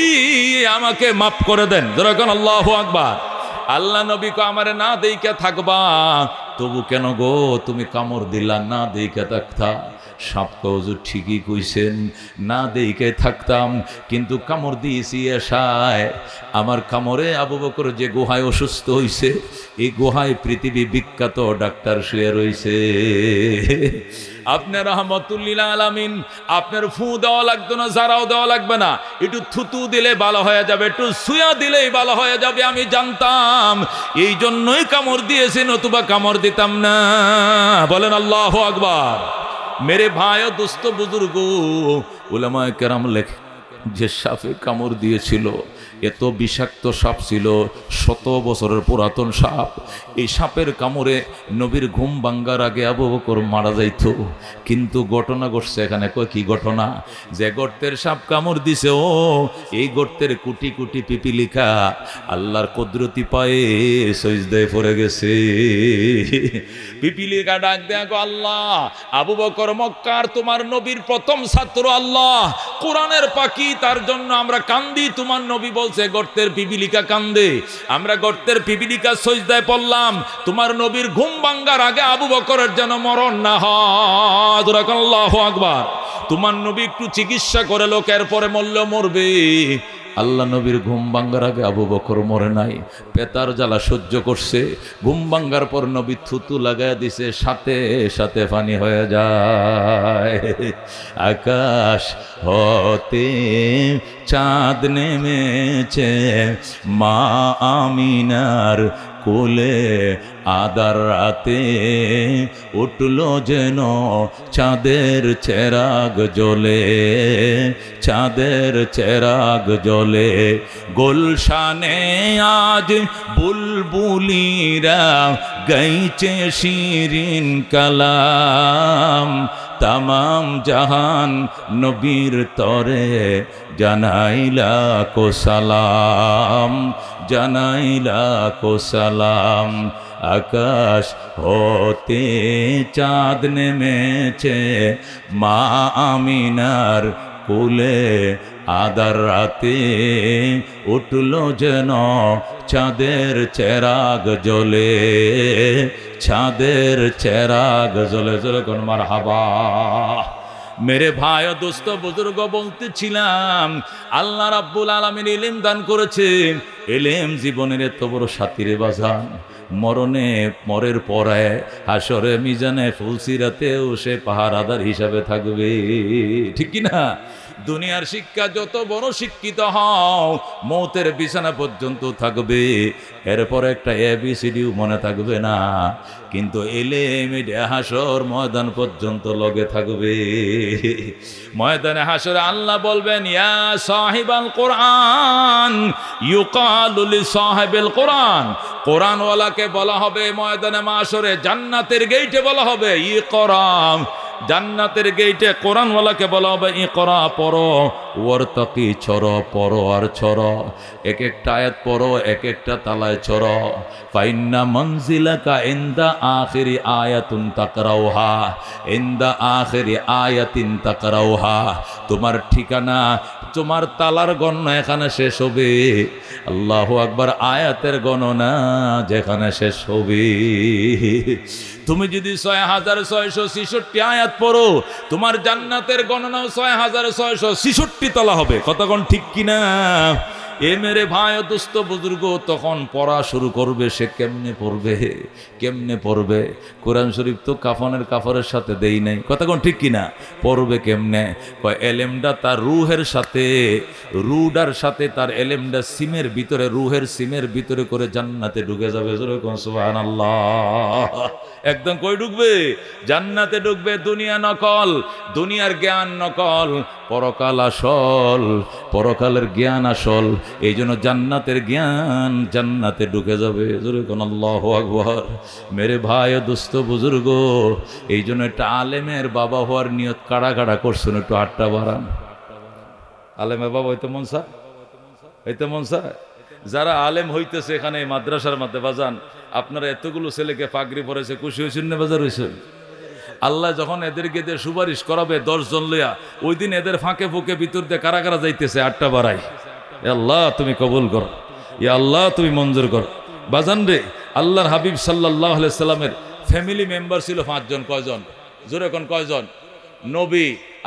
আমাকে মাফ করে দেন। যেরকম আল্লাহু আকবার। আল্লাহ নবী কো আমারে না দেইকা থাকবা, তবু কেন গো তুমি কামড় দিলা? না দেইকা থাকতা। সাপ হুজুর ঠিকই কইছেন, না দেইকে থাকতাম, কিন্তু কামড় দিয়েছি এশায়। আমার কামড়ে আবু বকর যে গুহায় অসুস্থ হইছে, এই গুহায় পৃথিবী বিখ্যাত ডাক্তার শুয়ে রইছে। আপনার রহমতুল্লিল আলামিন, আপনার ফু দেওয়া লাগতো না, জারাও দেওয়া লাগবে না, একটু থুতু দিলে ভালো হয়ে যাবে, একটু সুয়া দিলেই ভালো হয়ে যাবে। আমি জানতাম, এই জন্যই কামড় দিয়েছি, নতুবা কামড় দিতাম না। বলেন আল্লাহু আকবার। मेरे भाई दोस्त बुजुर्ग उलमाए केराम लेखे যে সাপে কামড় দিয়েছিল, এত বিষাক্ত সাপ ছিল, 100 বছরের পুরাতন সাপ। এই সাপের কামড়ে নবীর ঘুম ভাঙ্গার আগে আবু বকর মারা যাইত। কিন্তু ঘটনা ঘটছে এখানে। কয় কি ঘটনা? যে গর্তের সাপ কামড় দিছে, ও এই গর্তের কোটি কোটি পিপিলিকা আল্লাহর কুদরতি পায়ে সিজদায় পড়ে গেছে। পিপিলিকা ডাক দেয়া, গো আল্লাহ, আবু বকর মক্কার তোমার নবীর প্রথম ছাত্র, আল্লাহ কোরআনের পাখি, তার জন্য আমরা কান্দি। তোমার নবী বলছে গর্তের পিপিলিকা কান্দে, আমরা গর্তের পিপিলিকা সিজদায় পড়লাম। তোমার নবীর ঘুম ভাঙ্গার আগে আবু বকরের যেন মরণ না হয়। আল্লাহু আকবার। তোমার নবী একটু চিকিৎসা করে লোকের পরে মরলেও মরবে। আল্লাহ নবীর ঘুম ভাঙ্গার আগে আবু বকর মরে নাই, পেতার জ্বালা সহ্য করছে। ঘুম ভাঙ্গার পর নবী থুতু লাগায় দিছে, সাথে সাথে পানি হয়ে যায়। আকাশ হতে চাঁদ নেমেছে, মা আমিনার কোলে আদার রাতে উঠল যেন চাঁদের চেরাগ জ্বলে, চাঁদের চেরাগ জ্বলে। গুলশানে আজ বুলবুলিরা গাইছে শিরিন কালাম, তামাম জাহান নবীর তরে জানাইলা কো সালাম, জানাইলা কো সালাম। আকাশ হতে চাঁদ নেমেছে মা আমিনার কোলে আদার রাতে উঠল যেন চাঁদের চেরাগ জ্বলে, চাঁদের চেরাগ জ্বলে। জ্বলে কোন মারহাবা। মেরে ভাই ও দোস্ত বুজুর্গ, বলতেছিলাম আল্লাহ রাব্বুল আলামিন ইলম দান করেছেন। ইলম জীবনের এত বড় সাথীরে বাজান, মরণে মরের পরে হাসরে মিজানে ফুলসিরাতেও সে পাহারাদার হিসাবে থাকবে, ঠিক কি না? দুনিয়ার শিক্ষা যত বড় শিক্ষিত হও, মৌতের বিছানা পর্যন্ত থাকবে, এরপর একটা ABCDও মনে থাকবে না, কিন্তু ইলম হাসর ময়দান পর্যন্ত লগে থাকবে। ময়দানে হাসরে আল্লাহ বলবেন, ইয়া সাহিবাল কোরআন ইউকালু লি সাহিবিল কোরআন। কোরআনওয়ালাকে বলা হবে ময়দানে মাশরে জান্নাতের গেইটে বলা হবে ইকরা, জান্নাতের গেইটে কোরআনওয়ালাকে বলা হবে ইকরা, পড়ো, ওয়ারতাকি, ছড়ো, পড়ো আর ছড়ো, এক একটা আয়াত পড়ো, এক একটা তালায় ছড়ো। ফাইন্না মনজিলাকা ইনদা আখিরি আয়াতুন তাকরাউহা, ইনদা আখিরি আয়াতিন তাকরাউহা। তোমার ঠিকানা, তোমার তালার গণনা এখানে শেষ হবে। আল্লাহু আকবার। আয়াতের গণনা যেখানে শেষ হবে। তুমি যদি 6666 আয়াত পড়ো, তোমার জান্নাতের গণনাও 6666 তলা হবে। কতক্ষণ ঠিক কিনা? এ মেরে ভাই ও দোস্ত বুজুর্গ, তখন পড়া শুরু করবে। সে কেমনে পড়বে? কেমনে পড়বে? কোরআন শরীফ তো কাফনের কাফরের সাথে দেই নাই। কতক্ষণ ঠিক কিনা? পড়বে কেমনে? কয় এলেমটা তার রুহের সাথে, রুডার সাথে তার এলেমটা সিমের ভিতরে, রুহের সিমের ভিতরে করে জান্নাতে ঢুকে যাবে। সুবহানাল্লাহ। একদম কই ঢুকবে? জান্নাতে ঢুকবে। দুনিয়া নকল, দুনিয়ার জ্ঞান নকল, পরকাল আসল, পরকালের জ্ঞান আসল। এই জন্য জান্নাতের জ্ঞান জান্নাতে ঢুকে যাবে। আল্লাহু আকবার। মেরে ভাই ও দোস্ত বুজুর্গ, এই জন্য একটা আলেমের বাবা হওয়ার নিয়ত কাড়া কাড়া করছেন, একটু আটটা বাড়ান। আলেমের বাবা হইতে মন চায়, হইতে মন চায়। যারা আলেম হইতেছে এখানে মাদ্রাসার মধ্যে বাজান, আপনারা এতগুলো ছেলেকে পাগড়ি পরেছে, খুশি হয়েছেন না? বাজার হয়েছেন? আল্লাহ যখন এদেরকে দিয়ে সুপারিশ করাবে 10 জন লইয়া, ওই দিন এদের ফাঁকে ফুঁকে ভিতর দিয়ে কারা কারা যাইতেছে, আটটা বাড়াই। আল্লাহ তুমি কবুল কর, ইয়া আল্লাহ তুমি মঞ্জুর কর। বাজান রে, আল্লাহর হাবিব সাল্লাল্লাহু আলাইহি সাল্লামের ফ্যামিলি মেম্বার ছিল 5 জন। কয়জন? জোরে কোন কয়জন? নবী,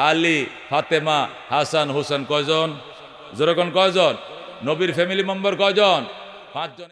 আলী, ফাতেমা, হাসান, হোসেন। কয়জন? জোরে কোন কয়জন? নবীর ফ্যামিলি মেম্বার কয়জন? 5 জন।